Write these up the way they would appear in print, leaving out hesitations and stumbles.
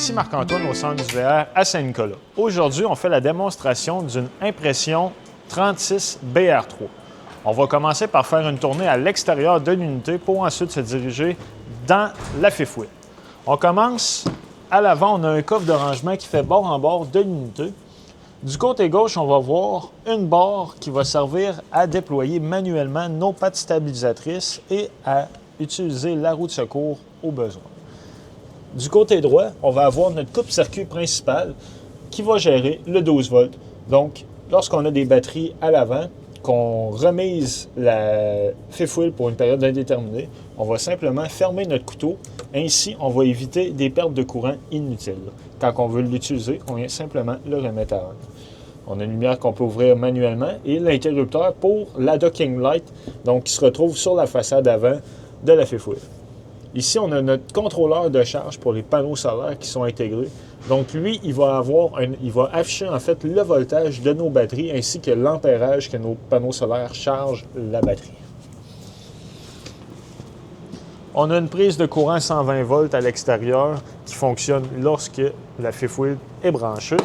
Ici Marc-Antoine au Centre du VR à Saint-Nicolas. Aujourd'hui, on fait la démonstration d'une impression 36 BR3. On va commencer par faire une tournée à l'extérieur de l'unité pour ensuite se diriger dans la fifth wheel. On commence à l'avant, on a un coffre de rangement qui fait bord en bord de l'unité. Du côté gauche, on va voir une barre qui va servir à déployer manuellement nos pattes stabilisatrices et à utiliser la roue de secours au besoin. Du côté droit, on va avoir notre coupe-circuit principal qui va gérer le 12 volts. Donc, lorsqu'on a des batteries à l'avant, qu'on remise la fifth wheel pour une période indéterminée, on va simplement fermer notre couteau. Ainsi, on va éviter des pertes de courant inutiles. Quand on veut l'utiliser, on vient simplement le remettre à on. On a une lumière qu'on peut ouvrir manuellement et l'interrupteur pour la docking light, donc qui se retrouve sur la façade avant de la fifth wheel. Ici, on a notre contrôleur de charge pour les panneaux solaires qui sont intégrés. Donc, lui, il va afficher en fait le voltage de nos batteries ainsi que l'ampérage que nos panneaux solaires chargent la batterie. On a une prise de courant 120 volts à l'extérieur qui fonctionne lorsque la fifth wheel est branchée,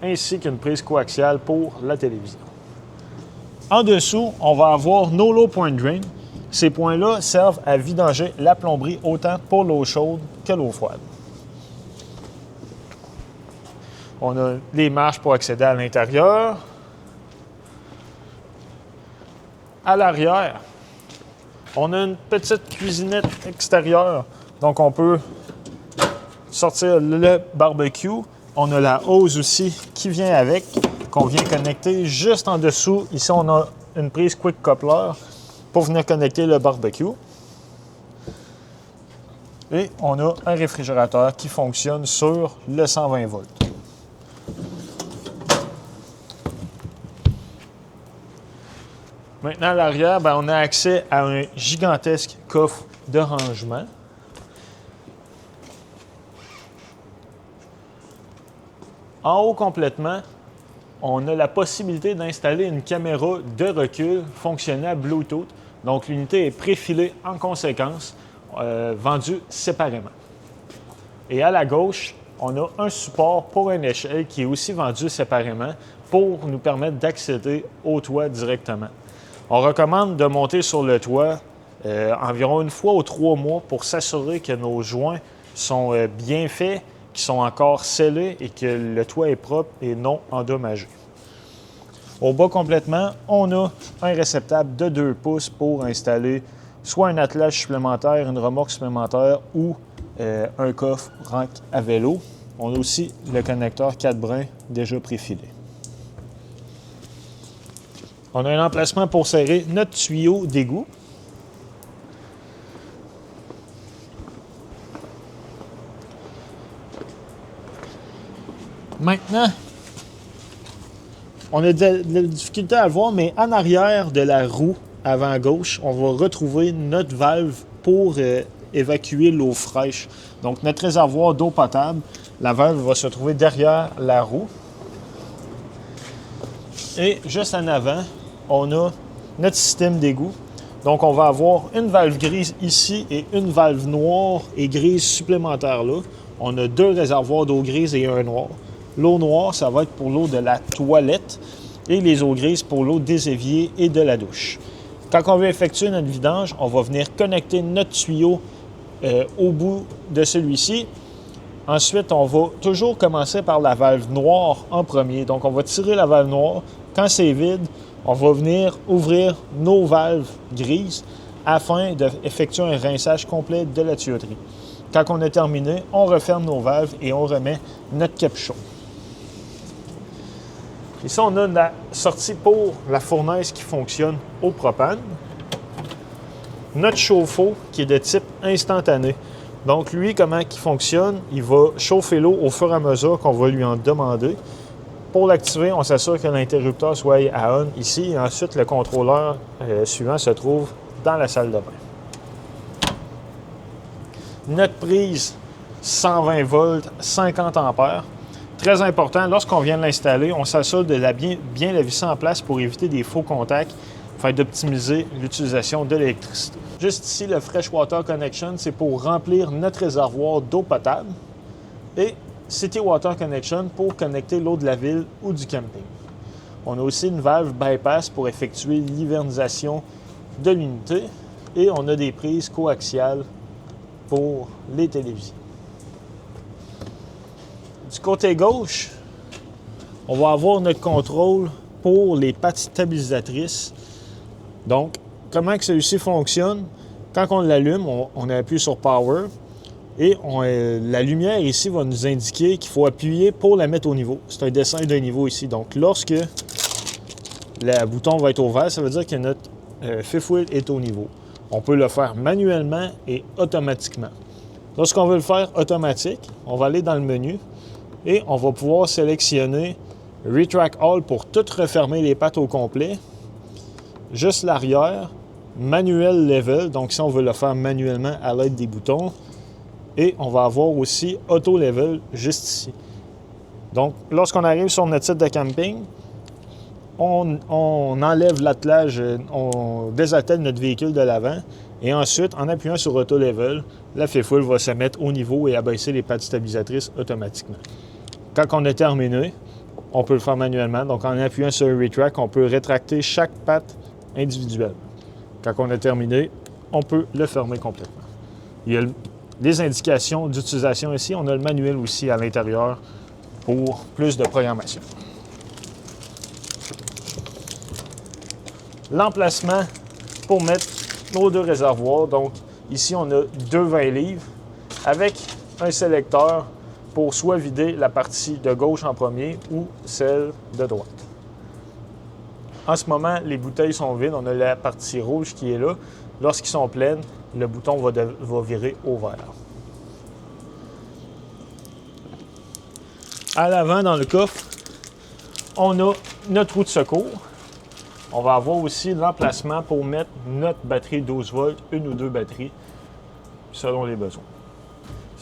ainsi qu'une prise coaxiale pour la télévision. En dessous, on va avoir nos low point drain. Ces points-là servent à vidanger la plomberie autant pour l'eau chaude que l'eau froide. On a les marches pour accéder à l'intérieur. À l'arrière, on a une petite cuisinette extérieure. Donc, on peut sortir le barbecue. On a la hose aussi qui vient avec, qu'on vient connecter juste en dessous. Ici, on a une prise quick coupler pour venir connecter le barbecue. Et on a un réfrigérateur qui fonctionne sur le 120 volts. Maintenant, à l'arrière, on a accès à un gigantesque coffre de rangement. En haut complètement, on a la possibilité d'installer une caméra de recul fonctionnant à Bluetooth. Donc, l'unité est préfilée en conséquence, vendue séparément. Et à la gauche, on a un support pour une échelle qui est aussi vendu séparément pour nous permettre d'accéder au toit directement. On recommande de monter sur le toit environ une fois aux 3 mois pour s'assurer que nos joints sont bien faits, qu'ils sont encore scellés et que le toit est propre et non endommagé. Au bas complètement, on a un réceptacle de 2 pouces pour installer soit un attelage supplémentaire, une remorque supplémentaire ou un coffre rack à vélo. On a aussi le connecteur 4 brins déjà préfilé. On a un emplacement pour serrer notre tuyau d'égout. Maintenant, on a de la difficulté à le voir, mais en arrière de la roue avant gauche, on va retrouver notre valve pour évacuer l'eau fraîche. Donc, notre réservoir d'eau potable, la valve va se trouver derrière la roue. Et juste en avant, on a notre système d'égout. Donc, on va avoir une valve grise ici et une valve noire et grise supplémentaire là. On a 2 réservoirs d'eau grise et un noir. L'eau noire, ça va être pour l'eau de la toilette et les eaux grises pour l'eau des éviers et de la douche. Quand on veut effectuer notre vidange, on va venir connecter notre tuyau au bout de celui-ci. Ensuite, on va toujours commencer par la valve noire en premier. Donc, on va tirer la valve noire. Quand c'est vide, on va venir ouvrir nos valves grises afin d'effectuer un rinçage complet de la tuyauterie. Quand on a terminé, on referme nos valves et on remet notre capuchon. Ici, on a la sortie pour la fournaise qui fonctionne au propane. Notre chauffe-eau qui est de type instantané. Donc, lui, comment il fonctionne? Il va chauffer l'eau au fur et à mesure qu'on va lui en demander. Pour l'activer, on s'assure que l'interrupteur soit à on ici. Et ensuite, le contrôleur suivant se trouve dans la salle de bain. Notre prise 120 volts, 50 ampères. Très important, lorsqu'on vient de l'installer, on s'assure de bien la visser en place pour éviter des faux contacts, afin d'optimiser l'utilisation de l'électricité. Juste ici, le Freshwater Connection, c'est pour remplir notre réservoir d'eau potable. Et City Water Connection pour connecter l'eau de la ville ou du camping. On a aussi une valve bypass pour effectuer l'hivernisation de l'unité et on a des prises coaxiales pour les télévisions. Du côté gauche, on va avoir notre contrôle pour les pattes stabilisatrices. Donc, comment que celui-ci fonctionne? Quand on l'allume, on appuie sur Power et la lumière ici va nous indiquer qu'il faut appuyer pour la mettre au niveau. C'est un dessin de niveau ici. Donc, lorsque le bouton va être ouvert, ça veut dire que notre fifth wheel est au niveau. On peut le faire manuellement et automatiquement. Lorsqu'on veut le faire automatique, on va aller dans le menu et on va pouvoir sélectionner Retract All pour tout refermer les pattes au complet, juste l'arrière, Manuel Level, donc si on veut le faire manuellement à l'aide des boutons, et on va avoir aussi Auto Level juste ici. Donc, lorsqu'on arrive sur notre site de camping, on enlève l'attelage, on désattelle notre véhicule de l'avant, et ensuite, en appuyant sur Auto Level, la fifth wheel va se mettre au niveau et abaisser les pattes stabilisatrices automatiquement. Quand on a terminé, on peut le faire manuellement. Donc, en appuyant sur le Retract, on peut rétracter chaque patte individuelle. Quand on a terminé, on peut le fermer complètement. Il y a des indications d'utilisation ici. On a le manuel aussi à l'intérieur pour plus de programmation. L'emplacement pour mettre nos deux réservoirs. Donc, ici, on a 2 20 livres avec un sélecteur pour soit vider la partie de gauche en premier ou celle de droite. En ce moment, les bouteilles sont vides. On a la partie rouge qui est là. Lorsqu'ils sont pleines, le bouton va virer au vert. À l'avant, dans le coffre, on a notre roue de secours. On va avoir aussi l'emplacement pour mettre notre batterie 12 volts, une ou deux batteries, selon les besoins.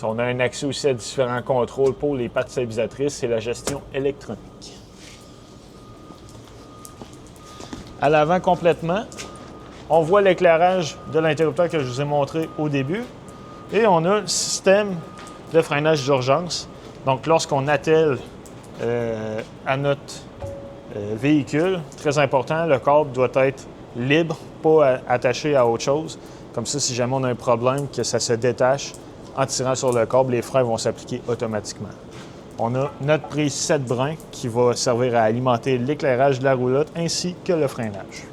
On a un accès aussi à différents contrôles pour les pattes stabilisatrices et la gestion électronique. À l'avant complètement, on voit l'éclairage de l'interrupteur que je vous ai montré au début et on a le système de freinage d'urgence. Donc, lorsqu'on attelle à notre véhicule, très important, le câble doit être libre, pas attaché à autre chose. Comme ça, si jamais on a un problème, que ça se détache, en tirant sur le câble, les freins vont s'appliquer automatiquement. On a notre prise 7 brins qui va servir à alimenter l'éclairage de la roulotte ainsi que le freinage.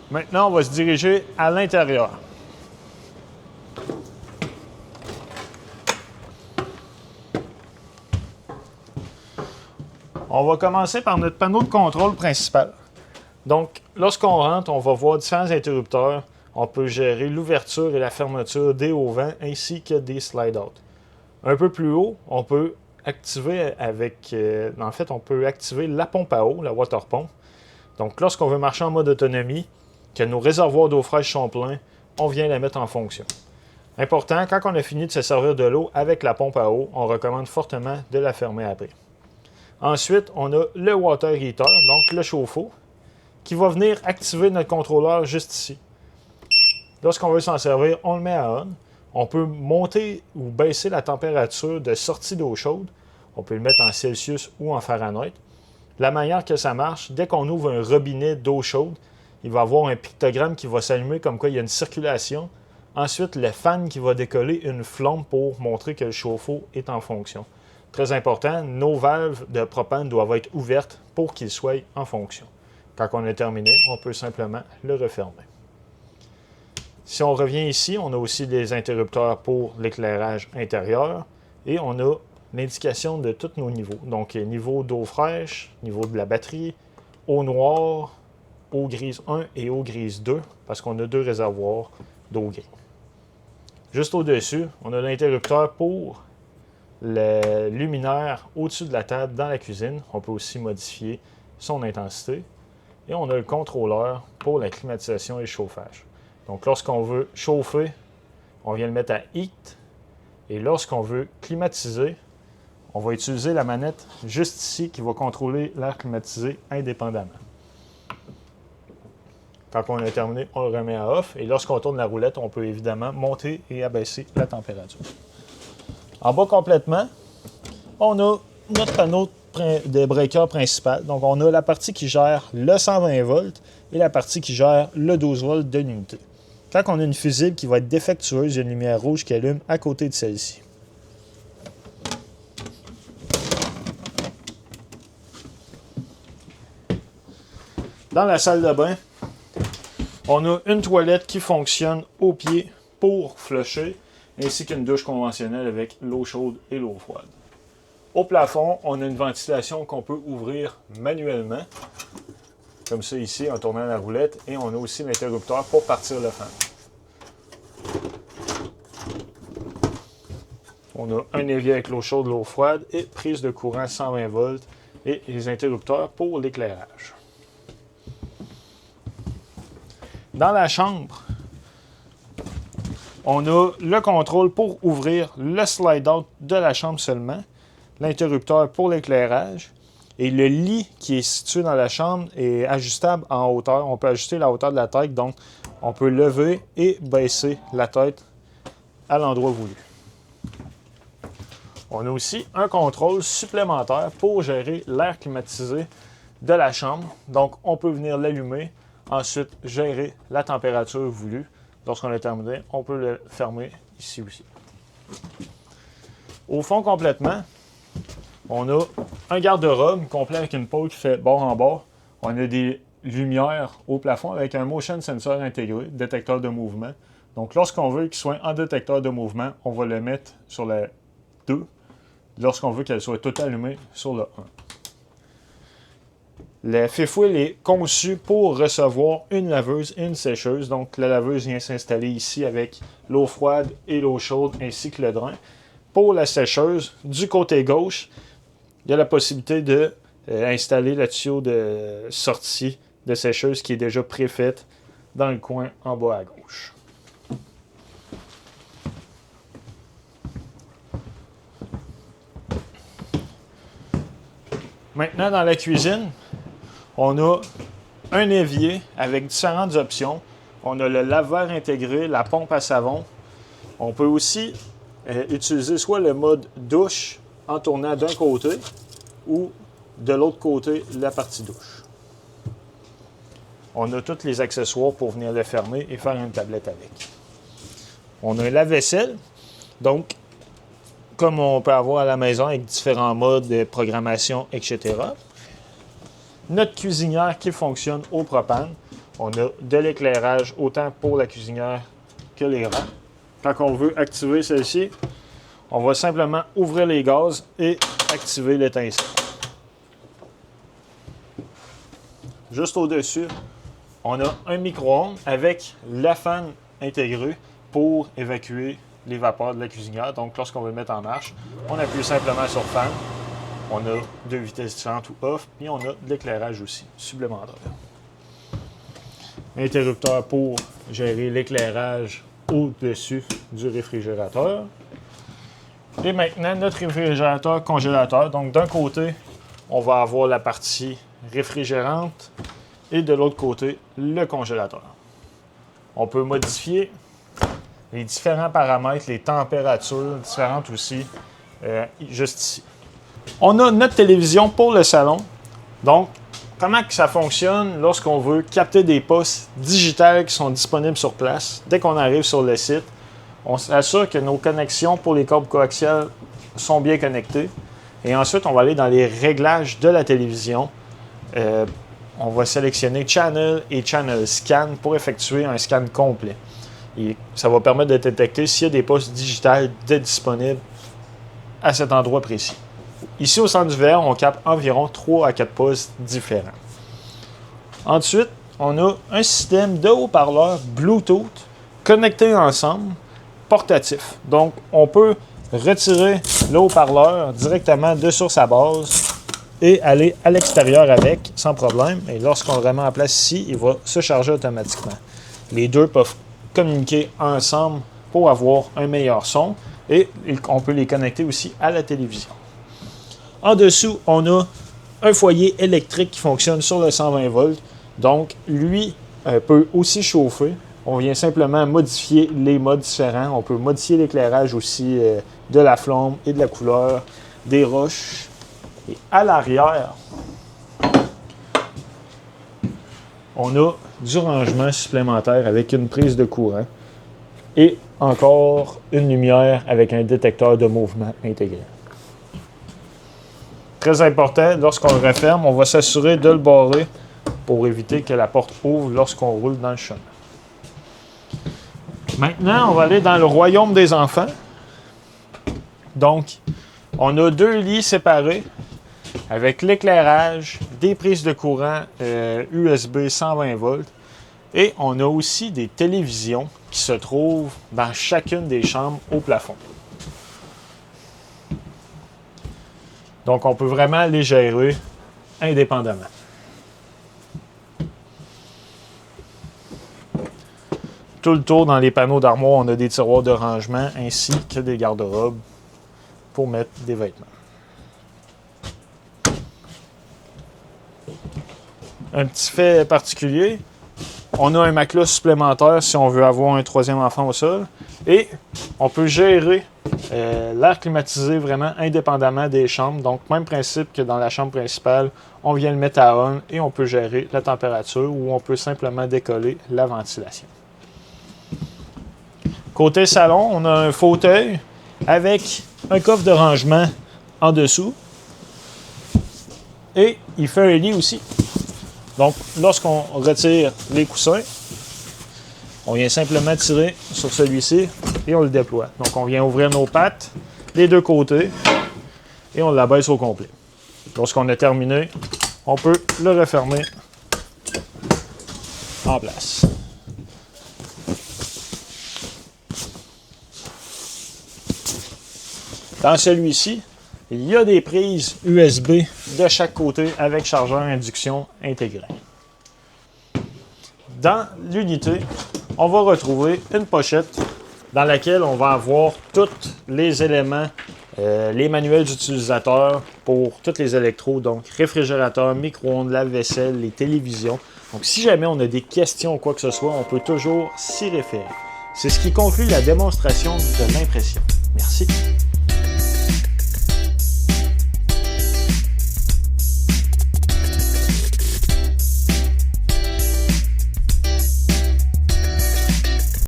Maintenant, on va se diriger à l'intérieur. On va commencer par notre panneau de contrôle principal. Donc, lorsqu'on rentre, on va voir différents interrupteurs. On peut gérer l'ouverture et la fermeture des hauts-vents ainsi que des slide-out. Un peu plus haut, on peut activer on peut activer la pompe à eau, la water pump. Donc, lorsqu'on veut marcher en mode autonomie, que nos réservoirs d'eau fraîche sont pleins, on vient la mettre en fonction. Important, quand on a fini de se servir de l'eau avec la pompe à eau, on recommande fortement de la fermer après. Ensuite, on a le water heater, donc le chauffe-eau, qui va venir activer notre contrôleur juste ici. Lorsqu'on veut s'en servir, on le met à on. On peut monter ou baisser la température de sortie d'eau chaude. On peut le mettre en Celsius ou en Fahrenheit. La manière que ça marche, dès qu'on ouvre un robinet d'eau chaude, il va y avoir un pictogramme qui va s'allumer comme quoi il y a une circulation. Ensuite, le fan qui va décoller une flamme pour montrer que le chauffe-eau est en fonction. Très important, nos valves de propane doivent être ouvertes pour qu'ils soient en fonction. Quand on a terminé, on peut simplement le refermer. Si on revient ici, on a aussi des interrupteurs pour l'éclairage intérieur et on a l'indication de tous nos niveaux. Donc, niveau d'eau fraîche, niveau de la batterie, eau noire, eau grise 1 et eau grise 2 parce qu'on a 2 réservoirs d'eau grise. Juste au-dessus, on a l'interrupteur pour le luminaire au-dessus de la table dans la cuisine. On peut aussi modifier son intensité. Et on a le contrôleur pour la climatisation et le chauffage. Donc, lorsqu'on veut chauffer, on vient le mettre à Heat. Et lorsqu'on veut climatiser, on va utiliser la manette juste ici qui va contrôler l'air climatisé indépendamment. Quand on a terminé, on le remet à off. Et lorsqu'on tourne la roulette, on peut évidemment monter et abaisser la température. En bas complètement, on a notre panneau de breaker principal. Donc, on a la partie qui gère le 120 volts et la partie qui gère le 12 volts de l'unité. Quand on a une fusible qui va être défectueuse, il y a une lumière rouge qui allume à côté de celle-ci. Dans la salle de bain, on a une toilette qui fonctionne au pied pour flusher, ainsi qu'une douche conventionnelle avec l'eau chaude et l'eau froide. Au plafond, on a une ventilation qu'on peut ouvrir manuellement, comme ça ici en tournant la roulette, et on a aussi l'interrupteur pour partir le fan. On a un évier avec l'eau chaude, l'eau froide et prise de courant 120 volts et les interrupteurs pour l'éclairage. Dans la chambre, on a le contrôle pour ouvrir le slide-out de la chambre seulement, l'interrupteur pour l'éclairage et le lit qui est situé dans la chambre est ajustable en hauteur. On peut ajuster la hauteur de la tête, donc on peut lever et baisser la tête à l'endroit voulu. On a aussi un contrôle supplémentaire pour gérer l'air climatisé de la chambre. Donc, on peut venir l'allumer, ensuite gérer la température voulue. Lorsqu'on a terminé, on peut le fermer ici aussi. Au fond, complètement, on a un garde-robe complet avec une pôle qui fait bord en bord. On a des lumières au plafond avec un motion sensor intégré, détecteur de mouvement. Donc, lorsqu'on veut qu'il soit en détecteur de mouvement, on va le mettre sur la 2. Lorsqu'on veut qu'elle soit toute allumée, sur le 1. Le fifth wheel est conçu pour recevoir une laveuse et une sécheuse. Donc, la laveuse vient s'installer ici avec l'eau froide et l'eau chaude ainsi que le drain. Pour la sécheuse, du côté gauche, il y a la possibilité d'installer le tuyau de sortie de sécheuse qui est déjà préfaite dans le coin en bas à gauche. Maintenant, dans la cuisine, on a un évier avec différentes options. On a le laveur intégré, la pompe à savon. On peut aussi utiliser soit le mode douche en tournant d'un côté ou de l'autre côté la partie douche. On a tous les accessoires pour venir le fermer et faire une tablette avec. On a un lave-vaisselle, donc comme on peut avoir à la maison avec différents modes de programmation, etc. Notre cuisinière qui fonctionne au propane. On a de l'éclairage autant pour la cuisinière que les rangs. Quand on veut activer celle-ci, on va simplement ouvrir les gaz et activer l'étincelle. Juste au-dessus, on a un micro-ondes avec la fan intégrée pour évacuer les vapeurs de la cuisinière. Donc, lorsqu'on veut le mettre en marche, on appuie simplement sur fan. On a 2 vitesses différentes ou off, puis on a de l'éclairage aussi, supplémentaire. Interrupteur pour gérer l'éclairage au-dessus du réfrigérateur. Et maintenant, notre réfrigérateur congélateur. Donc, d'un côté, on va avoir la partie réfrigérante et de l'autre côté, le congélateur. On peut modifier les différents paramètres, les températures différentes aussi, juste ici. On a notre télévision pour le salon. Donc, comment que ça fonctionne lorsqu'on veut capter des postes digitales qui sont disponibles sur place? Dès qu'on arrive sur le site, on s'assure que nos connexions pour les câbles coaxiales sont bien connectées. Et ensuite, on va aller dans les réglages de la télévision. On va sélectionner Channel et Channel Scan pour effectuer un scan complet. Et ça va permettre de détecter s'il y a des postes digitales disponibles à cet endroit précis. Ici, au centre du verre, on capte environ 3 à 4 postes différents. Ensuite, on a un système de haut-parleurs Bluetooth connectés ensemble, portatif. Donc, on peut retirer le haut-parleur directement de sur sa base et aller à l'extérieur avec sans problème. Et lorsqu'on le remet en place ici, il va se charger automatiquement. Les deux peuvent communiquer ensemble pour avoir un meilleur son et on peut les connecter aussi à la télévision. En dessous, on a un foyer électrique qui fonctionne sur le 120 volts. Donc, lui peut aussi chauffer. On vient simplement modifier les modes différents. On peut modifier l'éclairage aussi de la flamme et de la couleur des roches. Et à l'arrière, on a du rangement supplémentaire avec une prise de courant et encore une lumière avec un détecteur de mouvement intégré. Très important, lorsqu'on le referme, on va s'assurer de le barrer pour éviter que la porte ouvre lorsqu'on roule dans le chemin. Maintenant, on va aller dans le royaume des enfants. Donc, on a 2 lits séparés avec l'éclairage, des prises de courant USB 120 volts et on a aussi des télévisions qui se trouvent dans chacune des chambres au plafond. Donc, on peut vraiment les gérer indépendamment. Tout le tour dans les panneaux d'armoire, on a des tiroirs de rangement ainsi que des garde-robes pour mettre des vêtements. Un petit fait particulier, on a un matelas supplémentaire si on veut avoir un 3e enfant au sol et on peut gérer l'air climatisé vraiment indépendamment des chambres. Donc, même principe que dans la chambre principale, on vient le mettre à on et on peut gérer la température ou on peut simplement décoller la ventilation. Côté salon, on a un fauteuil avec un coffre de rangement en dessous et il fait un lit aussi. Donc, lorsqu'on retire les coussins, on vient simplement tirer sur celui-ci et on le déploie. Donc, on vient ouvrir nos pattes des 2 côtés et on l'abaisse au complet. Lorsqu'on a terminé, on peut le refermer en place. Dans celui-ci, il y a des prises USB de chaque côté avec chargeur induction intégré. Dans l'unité, on va retrouver une pochette dans laquelle on va avoir tous les éléments, les manuels d'utilisateurs pour tous les électros, donc réfrigérateur, micro-ondes, lave-vaisselle, les télévisions. Donc si jamais on a des questions ou quoi que ce soit, on peut toujours s'y référer. C'est ce qui conclut la démonstration de l'impression. Merci.